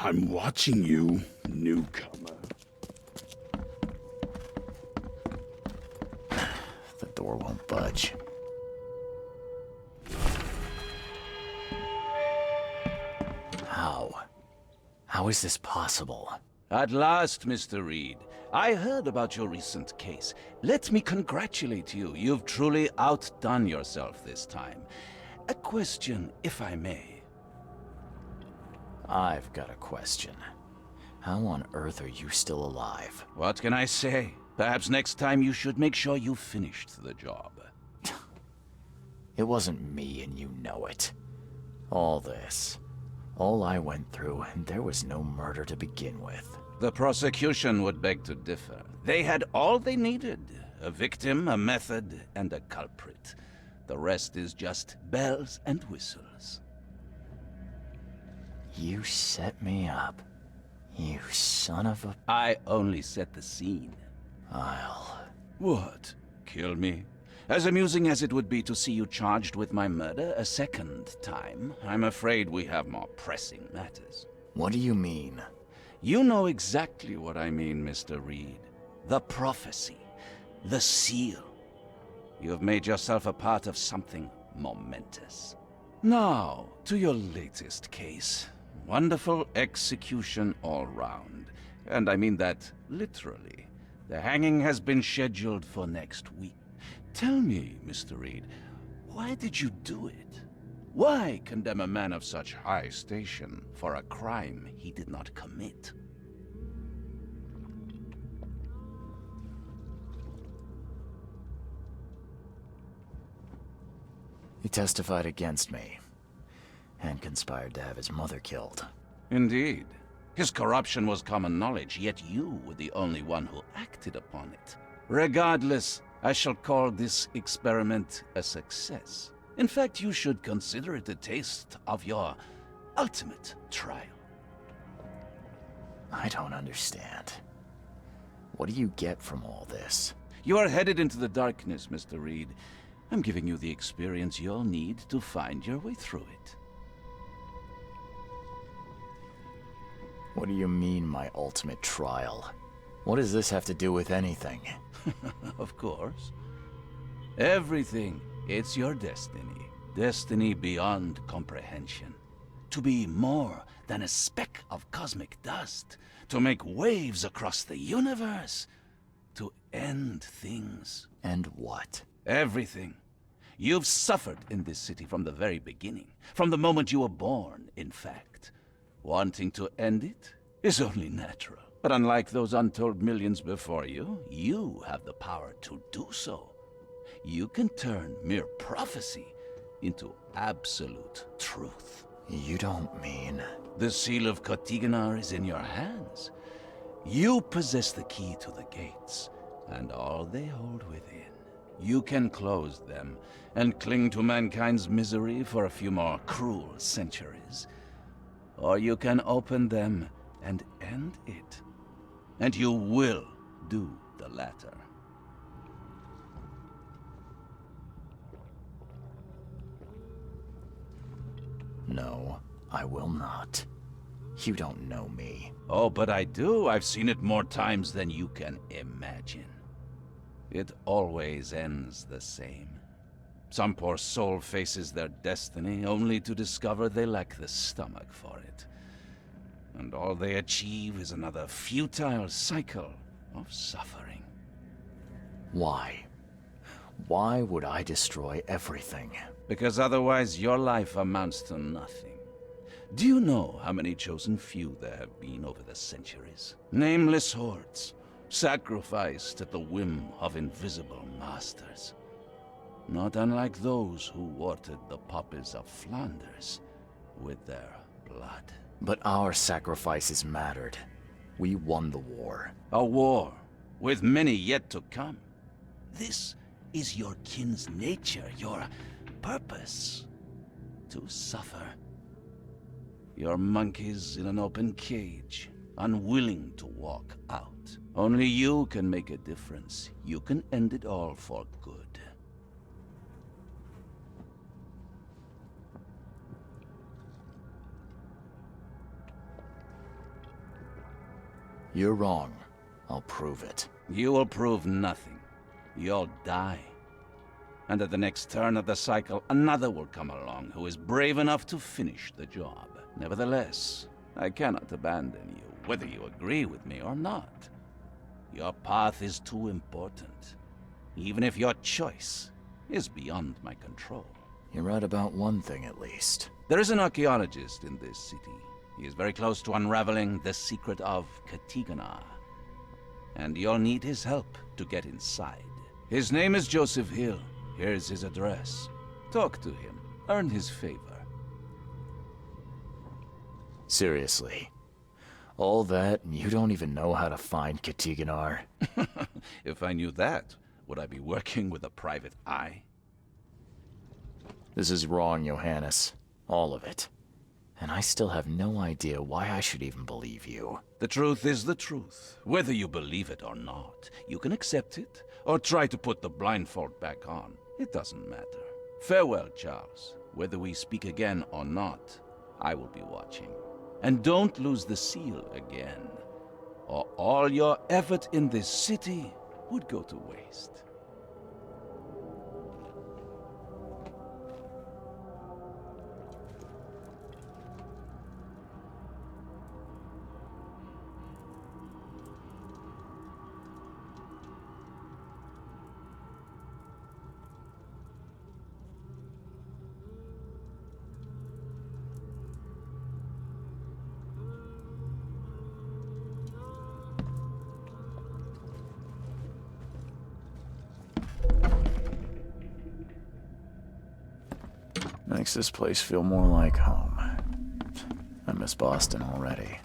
I'm watching you, newcomer. The door won't budge. How? How is this possible? At last, Mr. Reed. I heard about your recent case. Let me congratulate you. You've truly outdone yourself this time. A question, if I may. I've got a question. How on earth are you still alive? What can I say? Perhaps next time you should make sure you finished the job. It wasn't me, and you know it. All this. All I went through, and there was no murder to begin with. The prosecution would beg to differ. They had all they needed. A victim, a method, and a culprit. The rest is just bells and whistles. You set me up. You son of a... I only set the scene. I'll... What? Kill me? As amusing as it would be to see you charged with my murder a second time, I'm afraid we have more pressing matters. What do you mean? You know exactly what I mean, Mr. Reed. The prophecy. The seal. You have made yourself a part of something momentous. Now, to your latest case. Wonderful execution all round. And I mean that literally. The hanging has been scheduled for next week. Tell me, Mr. Reed, why did you do it? Why condemn a man of such high station for a crime he did not commit? He testified against me, and conspired to have his mother killed. Indeed. His corruption was common knowledge, yet you were the only one who acted upon it. Regardless, I shall call this experiment a success. In fact, you should consider it a taste of your ultimate trial. I don't understand. What do you get from all this? You are headed into the darkness, Mr. Reed. I'm giving you the experience you'll need to find your way through it. What do you mean, my ultimate trial? What does this have to do with anything? Of course. Everything. It's your destiny. Destiny beyond comprehension. To be more than a speck of cosmic dust. To make waves across the universe. To end things. And what? Everything. You've suffered in this city from the very beginning. From the moment you were born, in fact. Wanting to end it is only natural. But unlike those untold millions before you, you have the power to do so. You can turn mere prophecy into absolute truth. You don't mean... The seal of Cthygonnaar is in your hands. You possess the key to the gates, and all they hold within. You can close them and cling to mankind's misery for a few more cruel centuries. Or you can open them and end it. And you will do the latter. No, I will not. You don't know me. Oh, but I do. I've seen it more times than you can imagine. It always ends the same. Some poor soul faces their destiny only to discover they lack the stomach for it. And all they achieve is another futile cycle of suffering. Why? Why would I destroy everything? Because otherwise your life amounts to nothing. Do you know how many chosen few there have been over the centuries? Nameless hordes, sacrificed at the whim of invisible masters. Not unlike those who watered the poppies of Flanders with their blood. But our sacrifices mattered. We won the war. A war, with many yet to come. This is your kin's nature, your purpose. To suffer. You're monkeys in an open cage, unwilling to walk out. Only you can make a difference. You can end it all for good. You're wrong. I'll prove it. You will prove nothing. You'll die. And at the next turn of the cycle, another will come along who is brave enough to finish the job. Nevertheless, I cannot abandon you, whether you agree with me or not. Your path is too important, even if your choice is beyond my control. You're right about one thing, at least. There is an archaeologist in this city. He is very close to unraveling the secret of Cthygonnaar. And you'll need his help to get inside. His name is Joseph Hill. Here's his address. Talk to him. Earn his favor. Seriously. All that, and you don't even know how to find Cthygonnaar? If I knew that, would I be working with a private eye? This is wrong, Johannes. All of it. And I still have no idea why I should even believe you. The truth is the truth. Whether you believe it or not, you can accept it, or try to put the blindfold back on. It doesn't matter. Farewell, Charles. Whether we speak again or not, I will be watching. And don't lose the seal again, or all your effort in this city would go to waste. Makes this place feel more like home. I miss Boston already.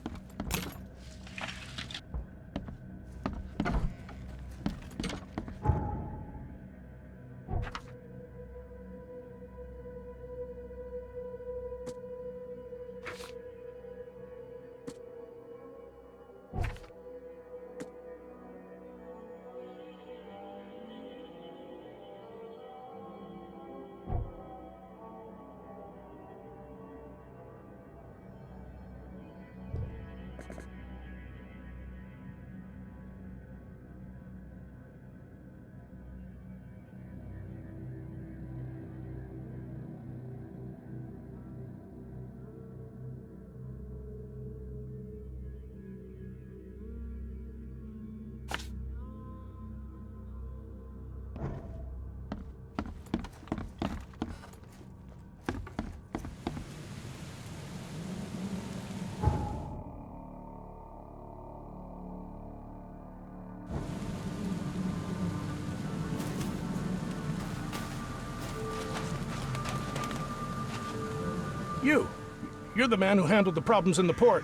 You're the man who handled the problems in the port.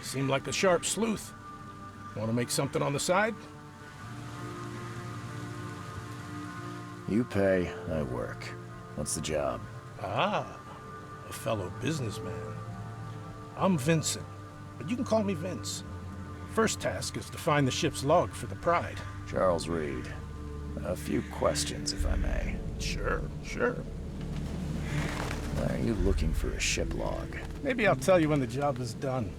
Seem like a sharp sleuth. Want to make something on the side? You pay, I work. What's the job? Ah, a fellow businessman. I'm Vincent, but you can call me Vince. First task is to find the ship's log for the Pride. Charles Reed. A few questions, if I may. Sure. Why are you looking for a ship log? Maybe I'll tell you when the job is done.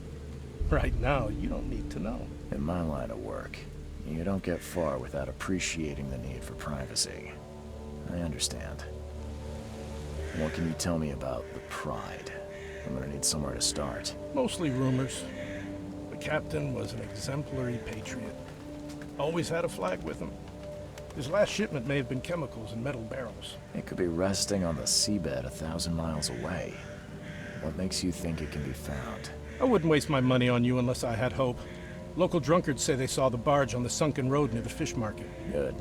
Right now, you don't need to know. In my line of work, you don't get far without appreciating the need for privacy. I understand. What can you tell me about the Pride? I'm gonna need somewhere to start. Mostly rumors. The captain was an exemplary patriot. Always had a flag with him. His last shipment may have been chemicals in metal barrels. It could be resting on the seabed 1,000 miles away. What makes you think it can be found? I wouldn't waste my money on you unless I had hope. Local drunkards say they saw the barge on the sunken road near the fish market. Good.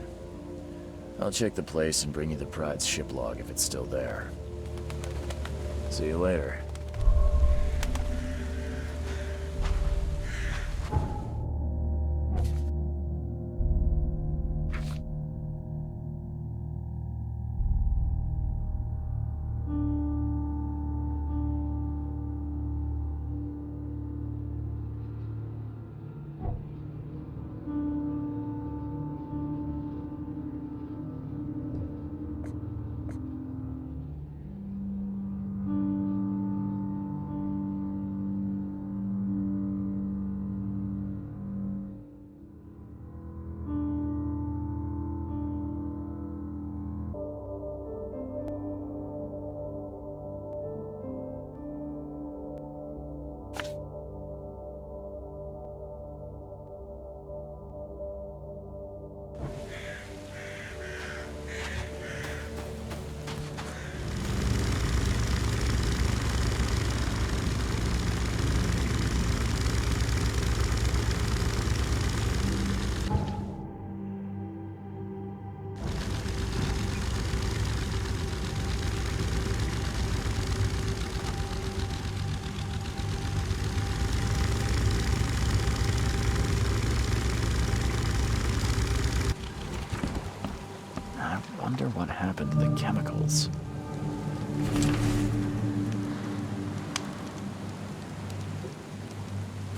I'll check the place and bring you the Pride's ship log if it's still there. See you later. I wonder what happened to the chemicals.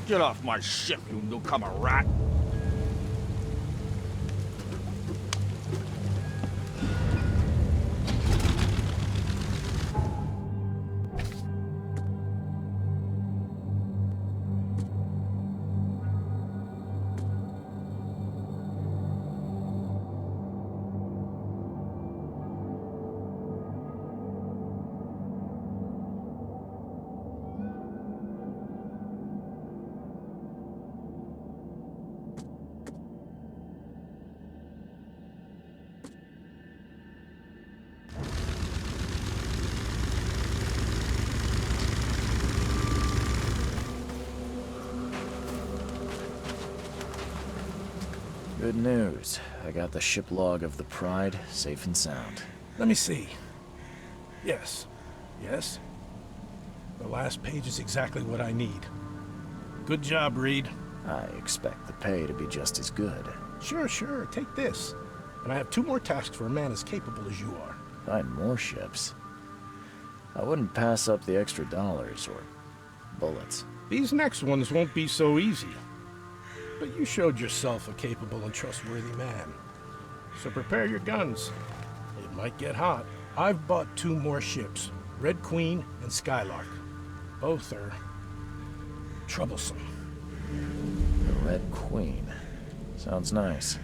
Get off my ship, you newcomer rat! Good news. I got the ship log of the Pride, safe and sound. Let me see. Yes. Yes. The last page is exactly what I need. Good job, Reed. I expect the pay to be just as good. Sure. Take this. And I have 2 more tasks for a man as capable as you are. Find more ships. I wouldn't pass up the extra dollars or bullets. These next ones won't be so easy. But you showed yourself a capable and trustworthy man. So prepare your guns. It might get hot. I've bought 2 more ships, Red Queen and Skylark. Both are troublesome. The Red Queen. Sounds nice.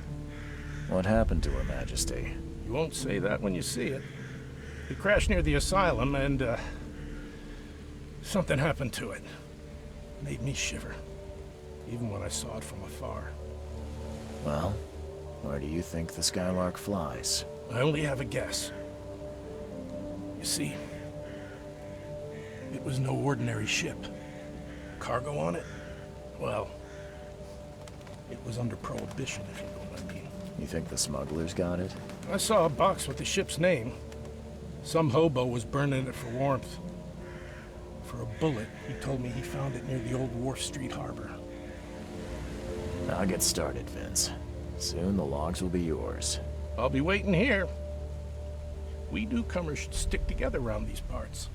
What happened to Her Majesty? You won't say that when you see it. It crashed near the asylum and, something happened to it. Made me shiver. Even when I saw it from afar. Well, where do you think the Skylark flies? I only have a guess. You see, it was no ordinary ship. Cargo on it? Well, it was under prohibition, if you know what I mean. You think the smugglers got it? I saw a box with the ship's name. Some hobo was burning it for warmth. For a bullet, he told me he found it near the old Wharf Street harbor. I'll get started, Vince. Soon the logs will be yours. I'll be waiting here. We newcomers should stick together around these parts.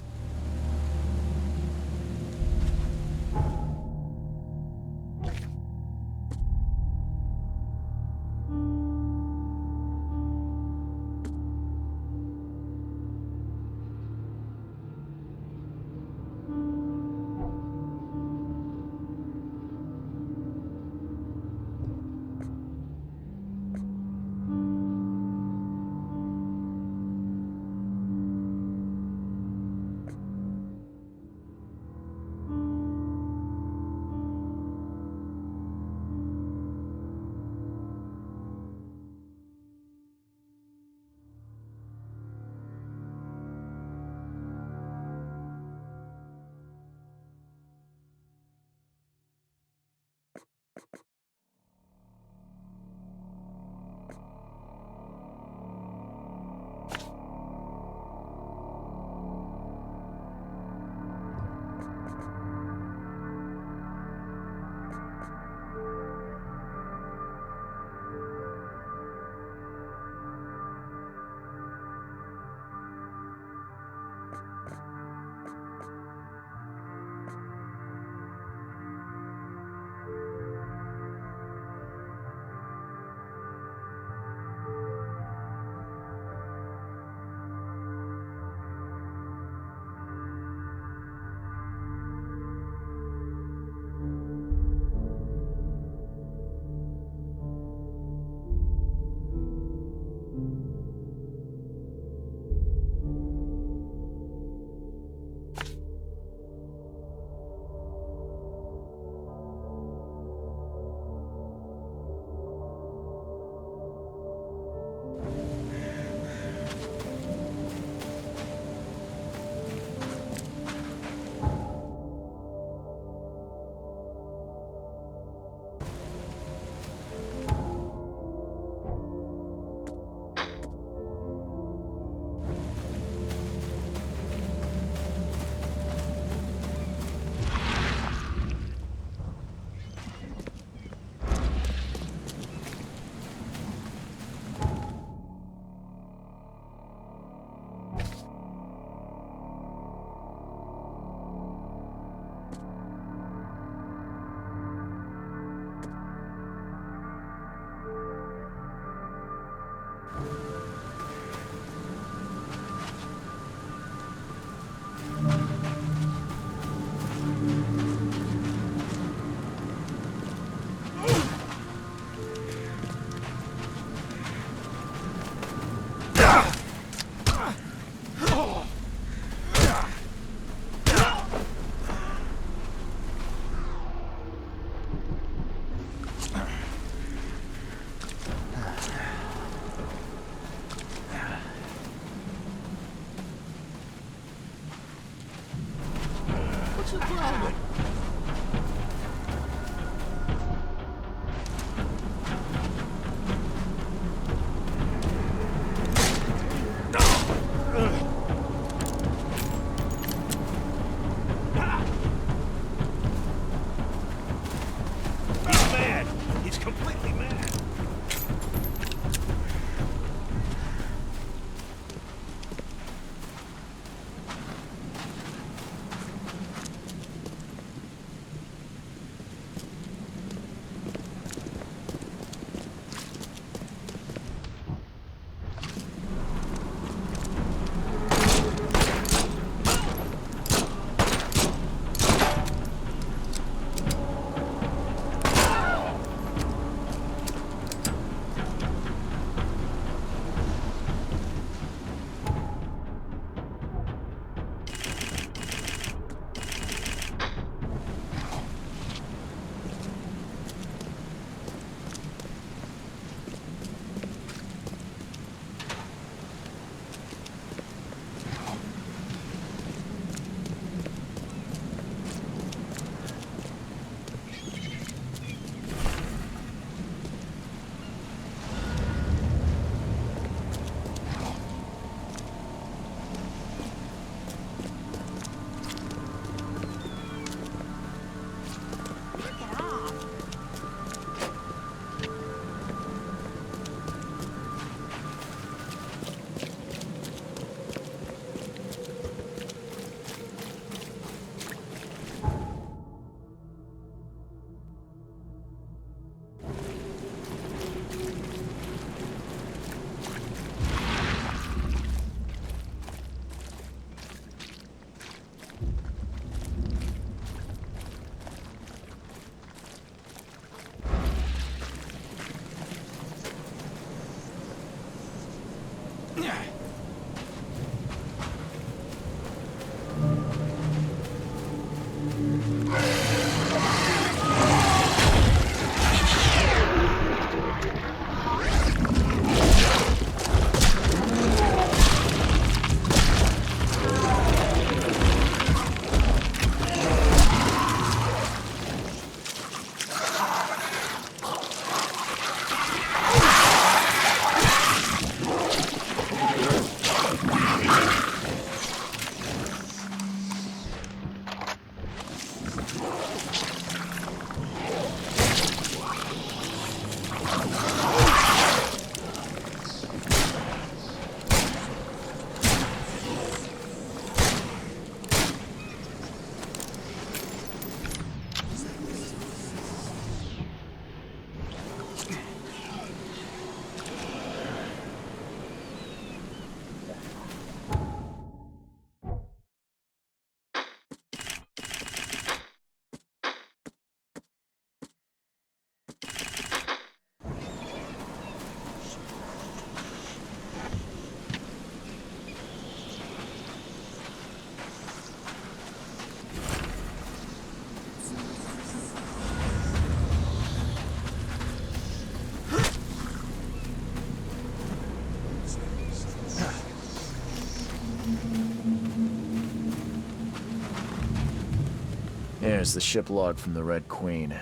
Here's the ship log from the Red Queen.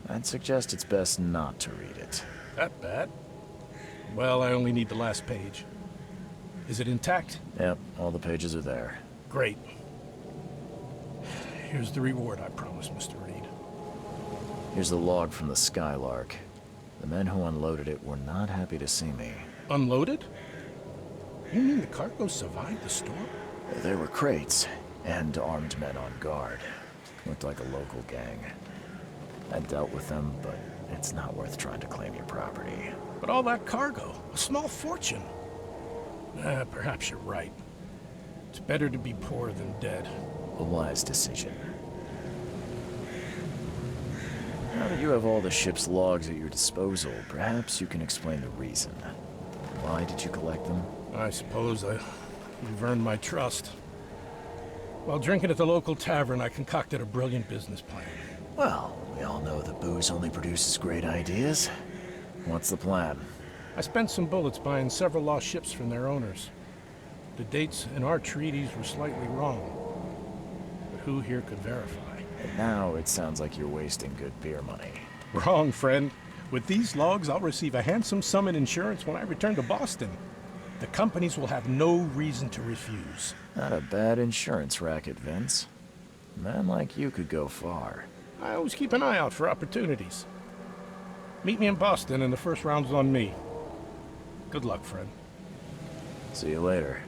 I'd suggest it's best not to read it. That bad? Well, I only need the last page. Is it intact? Yep, all the pages are there. Great. Here's the reward I promised, Mr. Reed. Here's the log from the Skylark. The men who unloaded it were not happy to see me. Unloaded? You mean the cargo survived the storm? There were crates, and armed men on guard. Looked like a local gang. I dealt with them, but it's not worth trying to claim your property. But all that cargo, a small fortune. Perhaps you're right. It's better to be poor than dead. A wise decision. Now that you have all the ship's logs at your disposal, perhaps you can explain the reason. Why did you collect them? I suppose you've earned my trust. While drinking at the local tavern, I concocted a brilliant business plan. Well, we all know that booze only produces great ideas. What's the plan? I spent some bullets buying several lost ships from their owners. The dates in our treaties were slightly wrong, but who here could verify? And now it sounds like you're wasting good beer money. Wrong, friend. With these logs, I'll receive a handsome sum in insurance when I return to Boston. The companies will have no reason to refuse. Not a bad insurance racket, Vince. A man like you could go far. I always keep an eye out for opportunities. Meet me in Boston, and the first round's on me. Good luck, friend. See you later.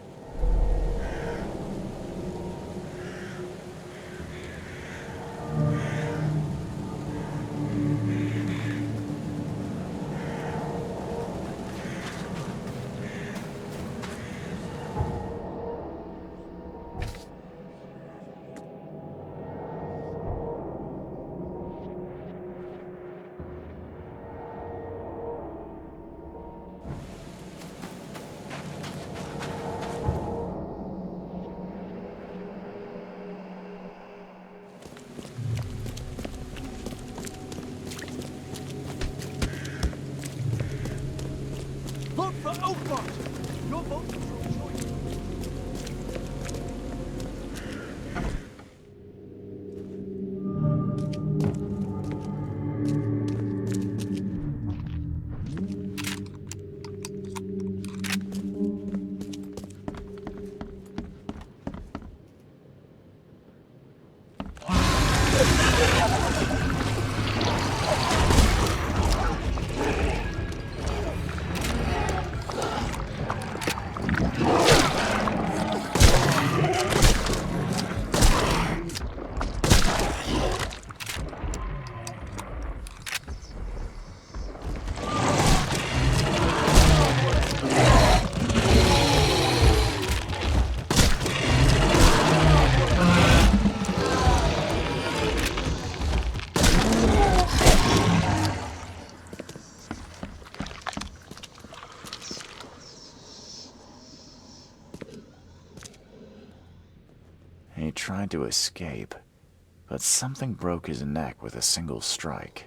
Look for Oakmont! Your boat is your choice. He tried to escape, but something broke his neck with a single strike.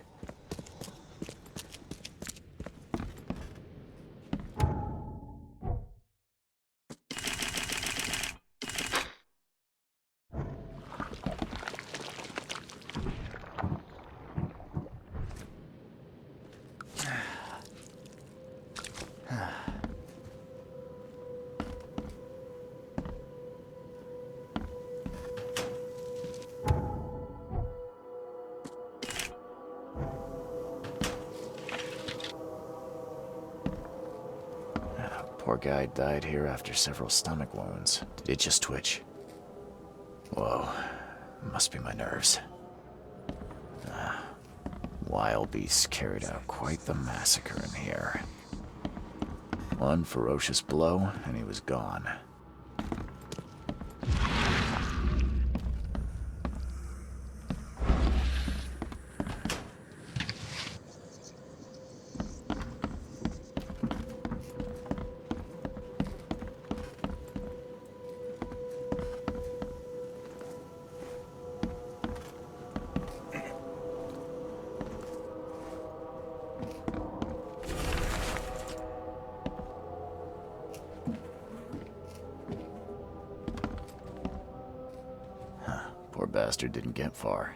Poor guy died here after several stomach wounds. Did it just twitch? Whoa, must be my nerves. Wild beasts carried out quite the massacre in here. One ferocious blow, and he was gone. Poor bastard didn't get far.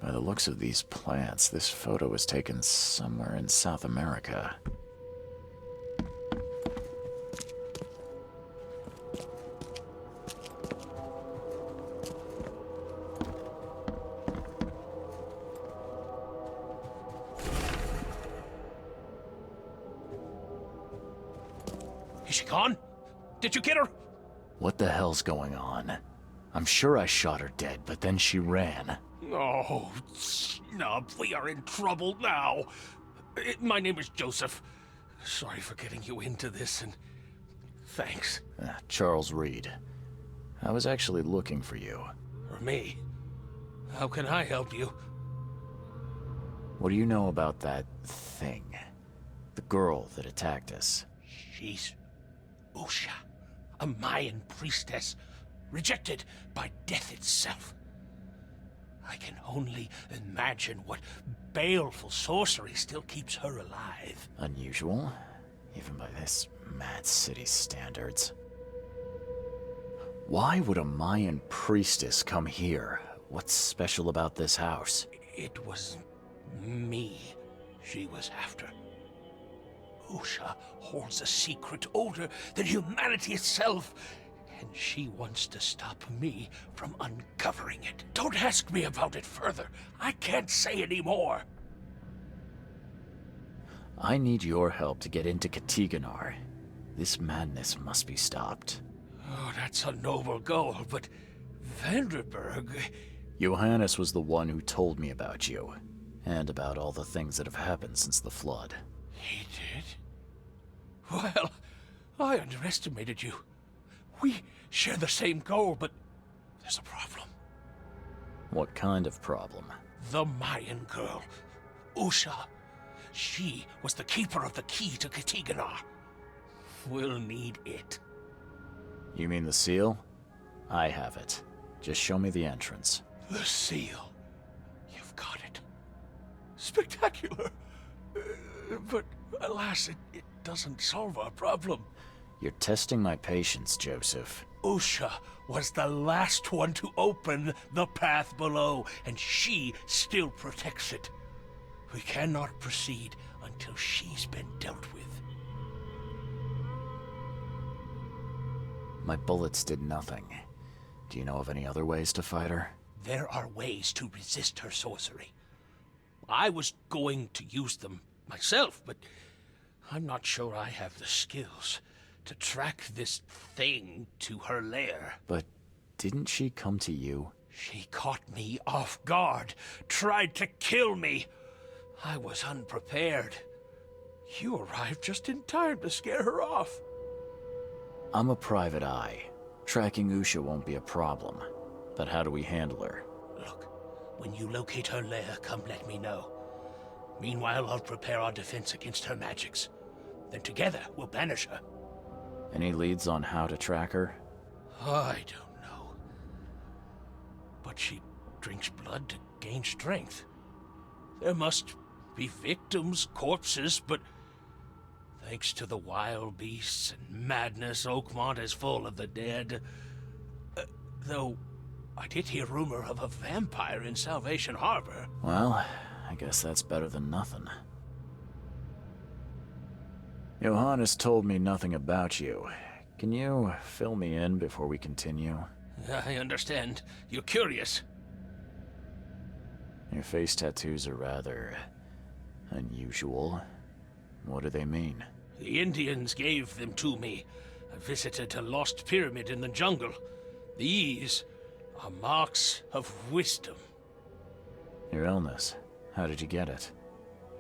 By the looks of these plants, this photo was taken somewhere in South America. Is she gone? Did you get her? What the hell's going on? I'm sure I shot her dead, but then she ran. Oh, snub, we are in trouble now. My name is Joseph. Sorry for getting you into this, and thanks. Charles Reed. I was actually looking for you. For me? How can I help you? What do you know about that thing? The girl that attacked us? She's Usha, a Mayan priestess, rejected by death itself. I can only imagine what baleful sorcery still keeps her alive. Unusual, even by this mad city's standards. Why would a Mayan priestess come here? What's special about this house? It was me she was after. Usha holds a secret older than humanity itself, and she wants to stop me from uncovering it. Don't ask me about it further. I can't say any more. I need your help to get into Cthygonnaar. This madness must be stopped. Oh, that's a noble goal, but Vanderberg... Johannes was the one who told me about you. And about all the things that have happened since the flood. He did? Well, I underestimated you. We share the same goal, but there's a problem. What kind of problem? The Mayan girl, Usha. She was the keeper of the key to Cthygonnaar. We'll need it. You mean the seal? I have it. Just show me the entrance. The seal. You've got it. Spectacular. But alas, it doesn't solve our problem. You're testing my patience, Joseph. Usha was the last one to open the path below, and she still protects it. We cannot proceed until she's been dealt with. My bullets did nothing. Do you know of any other ways to fight her? There are ways to resist her sorcery. I was going to use them myself, but I'm not sure I have the skills to track this thing to her lair. But didn't she come to you? She caught me off guard, tried to kill me. I was unprepared. You arrived just in time to scare her off. I'm a private eye. Tracking Usha won't be a problem. But how do we handle her? Look, when you locate her lair, come let me know. Meanwhile, I'll prepare our defense against her magics. Then together, we'll banish her. Any leads on how to track her? I don't know. But she drinks blood to gain strength. There must be victims, corpses, but thanks to the wild beasts and madness, Oakmont is full of the dead. Though, I did hear rumor of a vampire in Salvation Harbor. Well, I guess that's better than nothing. Johannes told me nothing about you. Can you fill me in before we continue? I understand. You're curious. Your face tattoos are rather unusual. What do they mean? The Indians gave them to me. I visited a lost pyramid in the jungle. These are marks of wisdom. Your illness, how did you get it?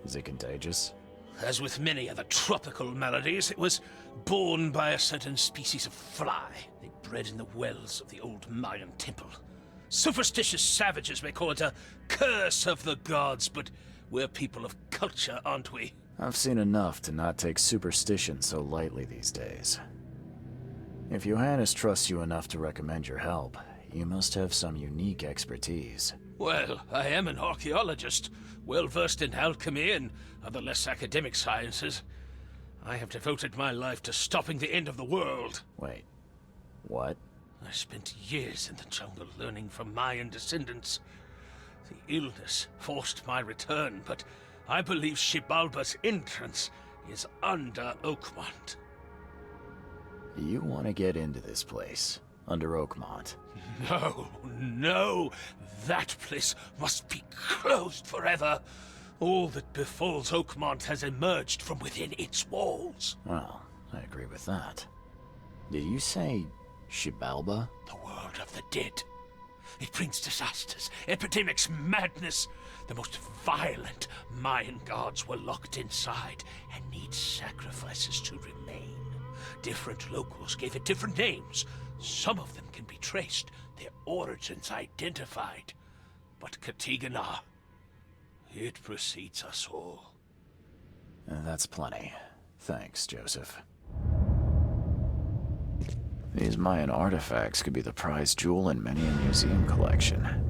Is it contagious? As with many other tropical maladies, it was borne by a certain species of fly. They bred in the wells of the old Mayan temple. Superstitious savages may call it a curse of the gods, but we're people of culture, aren't we? I've seen enough to not take superstition so lightly these days. If Johannes trusts you enough to recommend your help, you must have some unique expertise. Well, I am an archaeologist, well-versed in alchemy and other less academic sciences. I have devoted my life to stopping the end of the world. Wait, what? I spent years in the jungle learning from Mayan descendants. The illness forced my return, but I believe Xibalba's entrance is under Oakmont. You want to get into this place, under Oakmont? No, that place must be closed forever. All that befalls Oakmont has emerged from within its walls. Well, I agree with that. Did you say Xibalba? The world of the dead. It brings disasters, epidemics, madness. The most violent Mayan gods were locked inside and need sacrifices to remain. Different locals gave it different names. Some of them can be traced, their origins identified. But Cthygonnaar, it precedes us all. That's plenty. Thanks, Joseph. These Mayan artifacts could be the prized jewel in many a museum collection.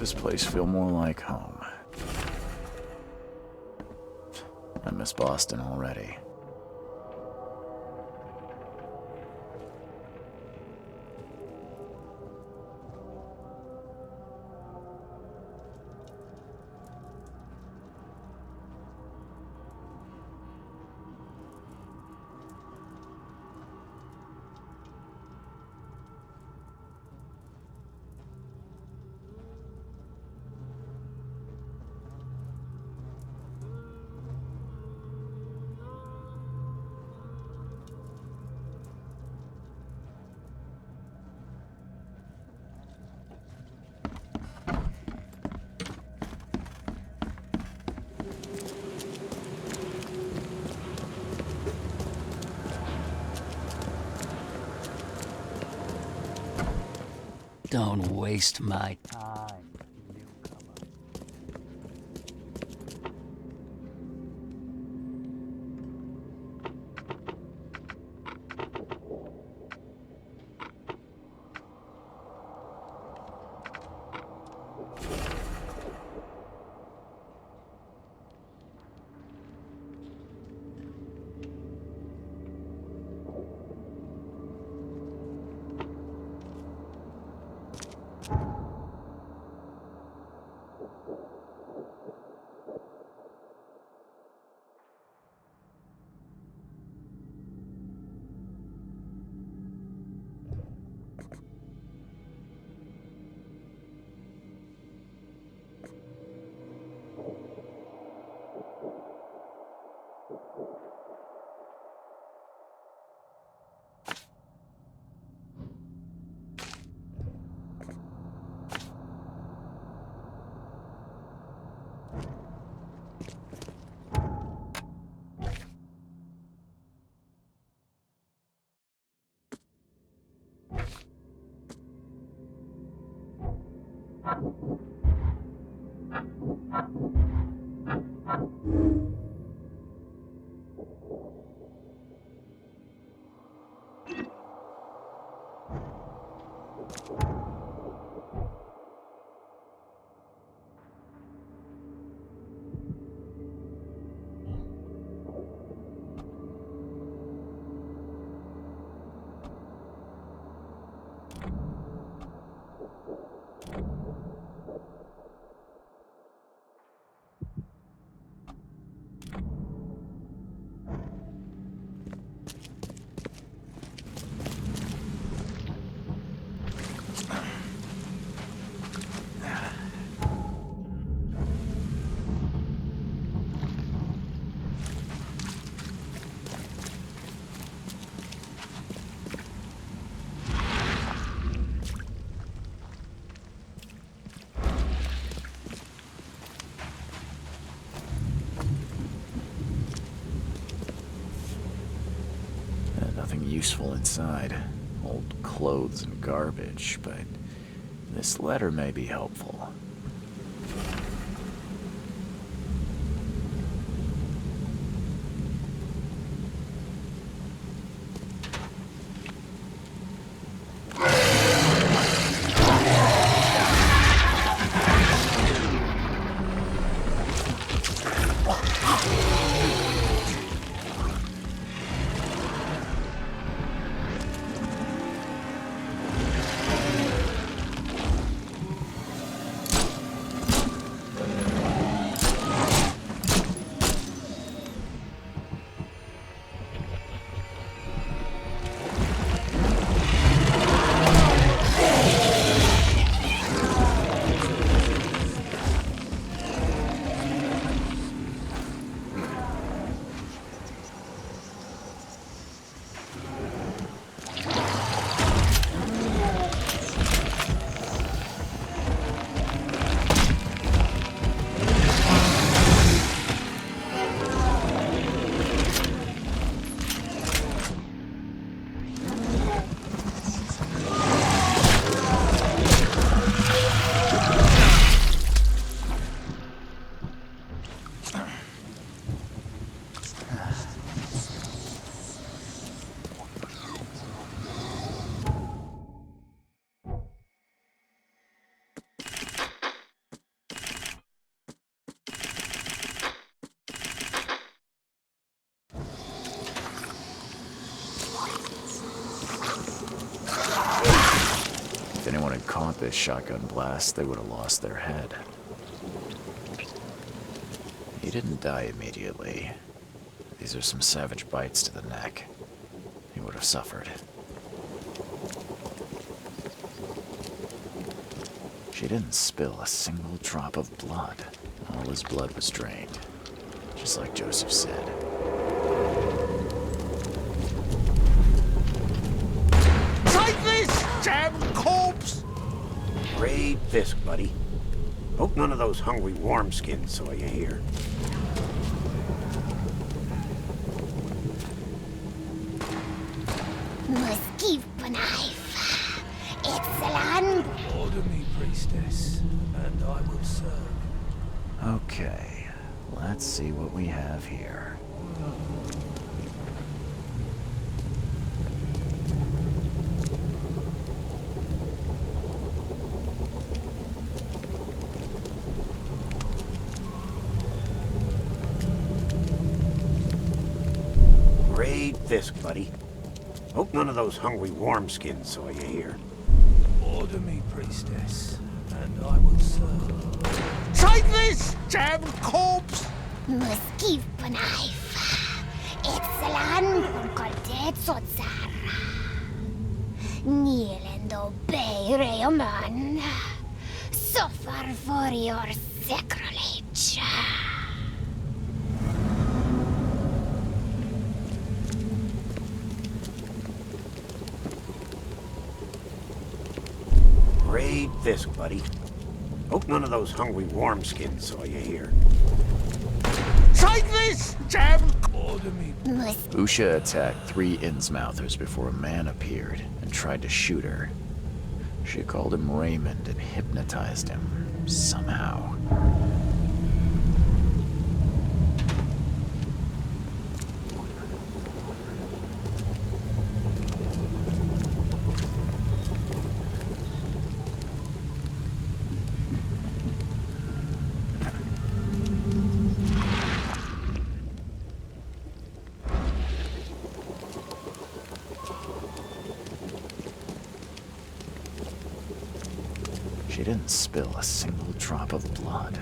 this place feel more like home. I miss Boston already. Don't waste my time, newcomer. Nothing useful inside. Old clothes and garbage, but this letter may be helpful. caught this shotgun blast, they would have lost their head. He didn't die immediately. These are some savage bites to the neck. He would have suffered. She didn't spill a single drop of blood. All his blood was drained, just like Joseph said. Take this, damn corpse! Great Fisk, buddy. Hope none of those hungry wormskins saw you here. Must give knife. Excellent. Order me, priestess, and I will serve. Okay, let's see what we have here. Great Fisk, buddy. Hope none of those hungry wormskins saw you here. Order me, priestess, and I will serve. Take this, damn corpse! Must give knife. Excellent. Cordet sotsar. Kneel and obey, Raymond. Suffer for your sacrilege. Great Fisk, buddy. Hope none of those hungry wormskins saw you here. Take this, damn... Order me. Must Usha attacked 3 Innsmouthers before a man appeared and tried to shoot her. She called him Raymond and hypnotized him, somehow. She didn't spill a single drop of blood.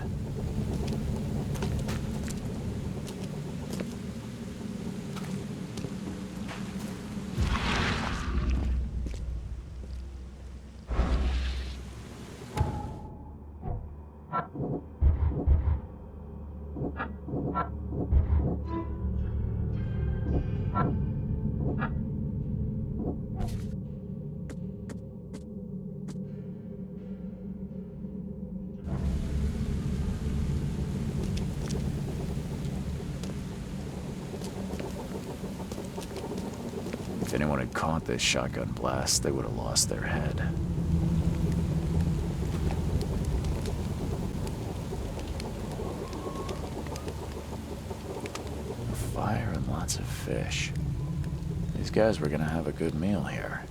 If anyone had caught this shotgun blast, they would have lost their head. Fire and lots of fish. These guys were gonna have a good meal here.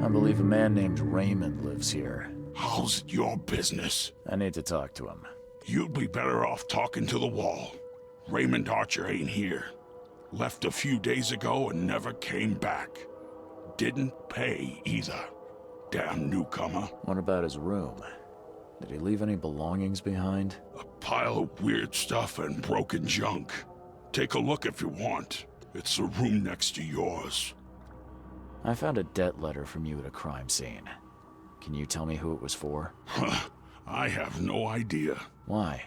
I believe a man named Raymond lives here. How's it your business? I need to talk to him. You'd be better off talking to the wall. Raymond Archer ain't here. Left a few days ago and never came back. Didn't pay either. Damn newcomer. What about his room? Did he leave any belongings behind? A pile of weird stuff and broken junk. Take a look if you want. It's the room next to yours. I found a debt letter from you at a crime scene. Can you tell me who it was for? I have no idea. Why?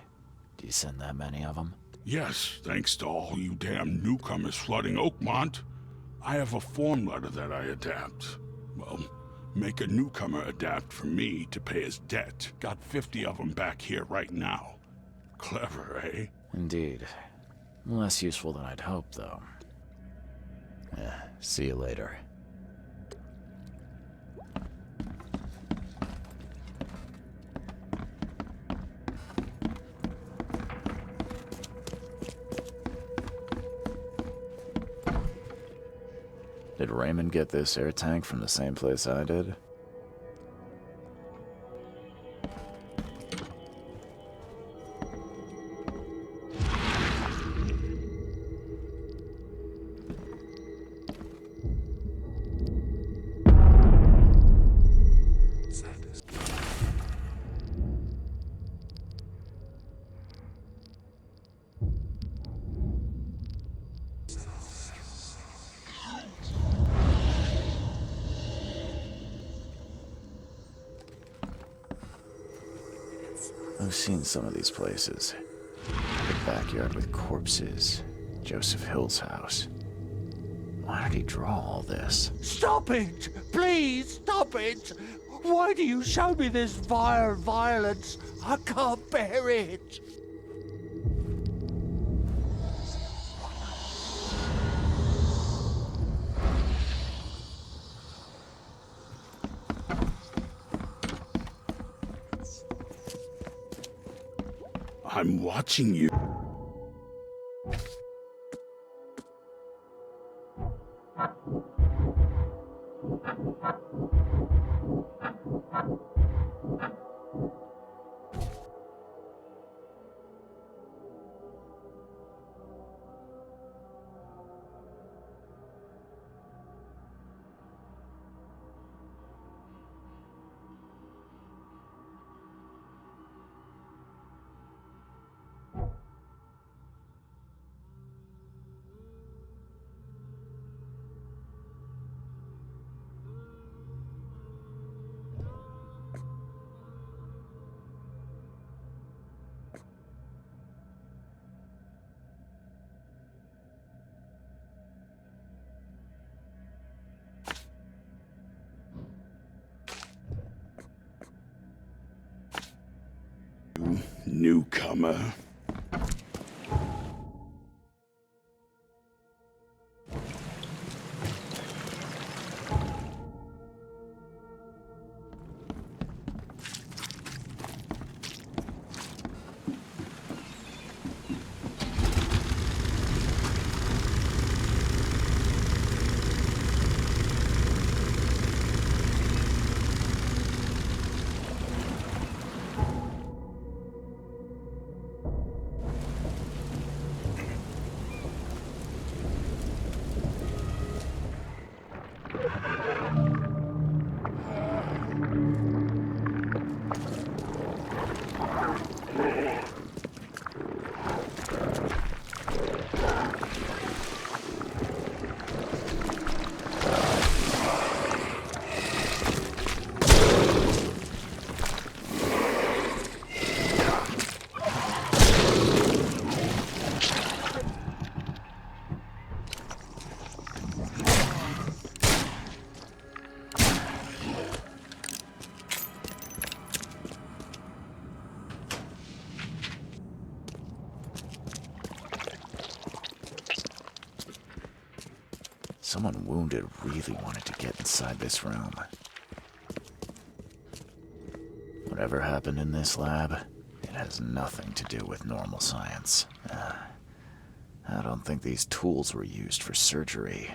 Do you send that many of them? Yes, thanks to all you damn newcomers flooding Oakmont. I have a form letter that I adapt. Well, make a newcomer adapt for me to pay his debt. Got 50 of them back here right now. Clever, eh? Indeed. Less useful than I'd hoped, though. See you later. Did Raymond get this air tank from the same place I did? seen some of these places. The backyard with corpses. Joseph Hill's house. Why did he draw all this? Stop it! Please, stop it! Why do you show me this vile violence? I can't bear it! I'm watching you. Newcomer. Someone wounded really wanted to get inside this room. Whatever happened in this lab, it has nothing to do with normal science. I don't think these tools were used for surgery.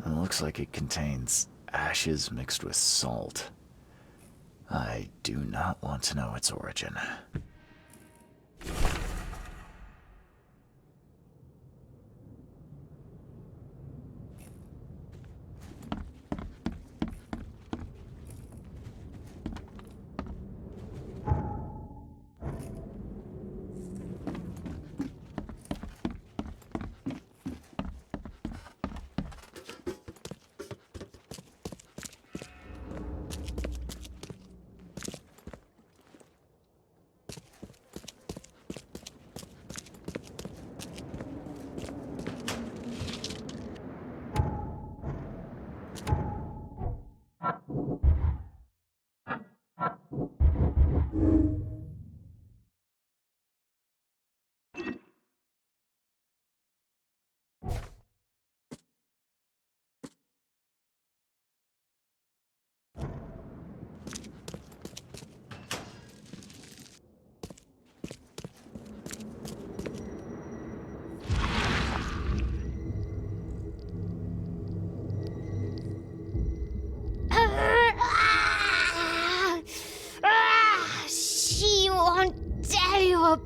Looks like it contains ashes mixed with salt. I do not want to know its origin.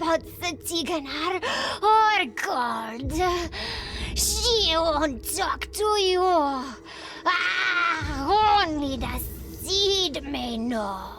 about Cthygonnaar or gold. She won't talk to you. Only the seed may know.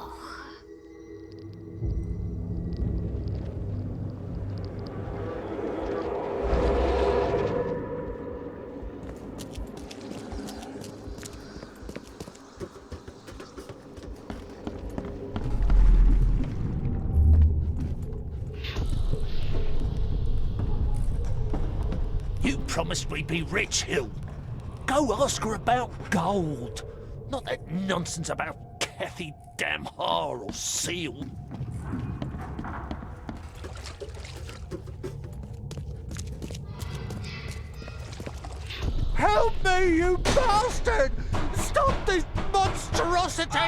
You promised we'd be rich, Hill. Go ask her about gold. Not that nonsense about Cthygonnaar or seal. Help me, you bastard! Stop this monstrosity!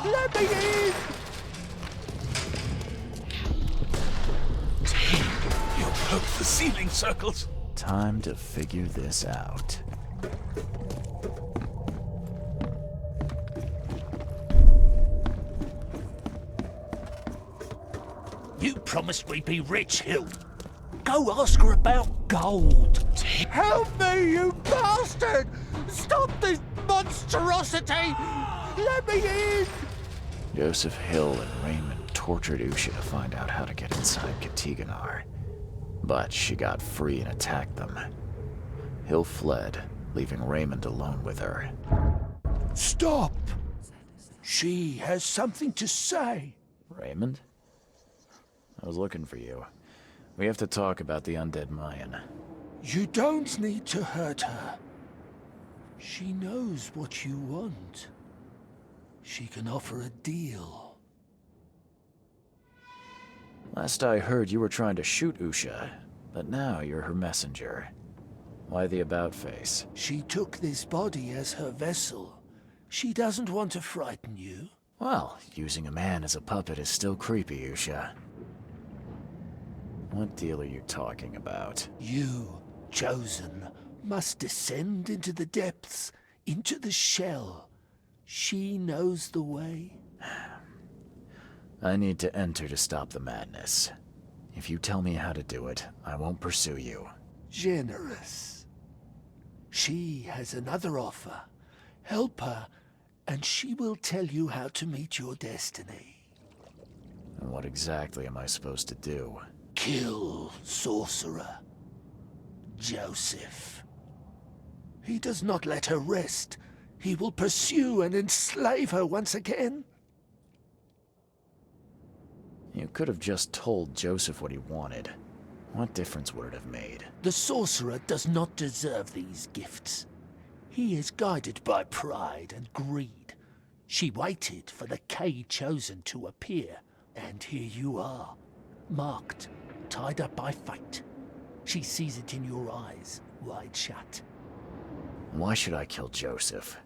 Let me in! You broke the ceiling circles. Time to figure this out. You promised we'd be rich, Hill. Go ask her about gold. Help me, you bastard! Stop this monstrosity! Let me in! Joseph Hill and Raymond tortured Usha to find out how to get inside Cthygonnaar. But she got free and attacked them. Hill fled, leaving Raymond alone with her. Stop! She has something to say. Raymond? I was looking for you. We have to talk about the undead Mayan. You don't need to hurt her. She knows what you want. She can offer a deal. Last I heard, you were trying to shoot Usha, but now you're her messenger. Why the about-face? She took this body as her vessel. She doesn't want to frighten you. Well, using a man as a puppet is still creepy, Usha. What deal are you talking about? You, chosen, must descend into the depths, into the shell. She knows the way. I need to enter to stop the madness. If you tell me how to do it, I won't pursue you. Generous. She has another offer. Help her, and she will tell you how to meet your destiny. And what exactly am I supposed to do? Kill sorcerer Joseph. He does not let her rest. He will pursue and enslave her once again. You could have just told Joseph what he wanted. What difference would it have made? The sorcerer does not deserve these gifts. He is guided by pride and greed. She waited for the K chosen to appear, and here you are, marked, tied up by fate. She sees it in your eyes, wide shut. Why should I kill Joseph?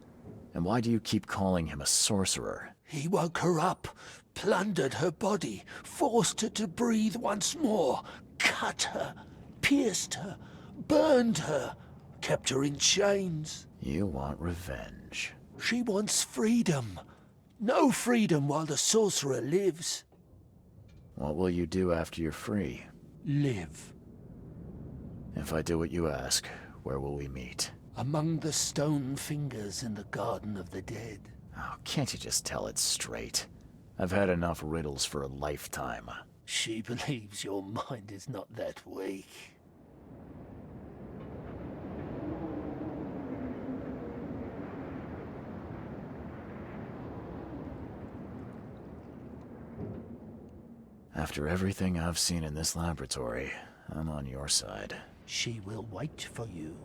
And why do you keep calling him a sorcerer? He woke her up, plundered her body, forced her to breathe once more, cut her, pierced her, burned her, kept her in chains. You want revenge. She wants freedom. No freedom while the sorcerer lives. What will you do after you're free? Live. If I do what you ask, where will we meet? Among the stone fingers in the Garden of the Dead. Oh, can't you just tell it straight? I've had enough riddles for a lifetime. She believes your mind is not that weak. After everything I've seen in this laboratory, I'm on your side. She will wait for you.